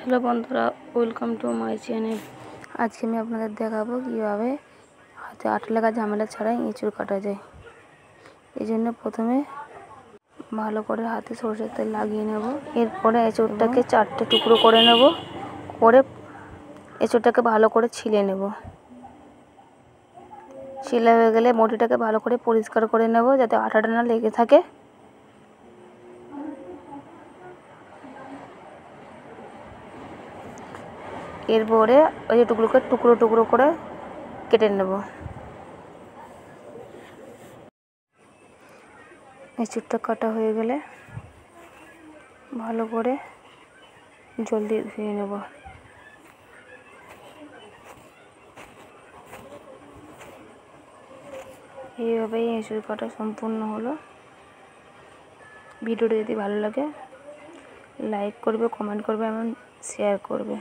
Hello বন্ধুরা, welcome to my channel. আজকে আমি আপনাদের দেখাবো কীভাবে হাতে আঠা লাগা ঝামেলা ছাড়াই এঁচড় কাটা যায়। এই জন্য প্রথমে ভালো করে হাতে সরষের তেল লাগিয়ে নেব। এরপরে এঁচড়টাকে 4টে টুকরো করে নেব, করে এঁচড়টাকে ভালো করে ছিলে নেব। ছিলে হয়ে গেলে মটিটাকে ভালো করে পরিষ্কার করে নেব যাতে আঠাটা না লেগে থাকে। এরপরে ওই টুকরোকে টুকরো টুকরো করে কেটে নেব। এঁচড়টা কাটা হয়ে গেলে ভালো করে জল দিয়ে ধুয়ে নেব। এইভাবেই এঁচড় কাটা সম্পূর্ণ হলো। ভিডিওটি যদি ভালো লাগে লাইক করবে, কমেন্ট করবে এবং শেয়ার করবে।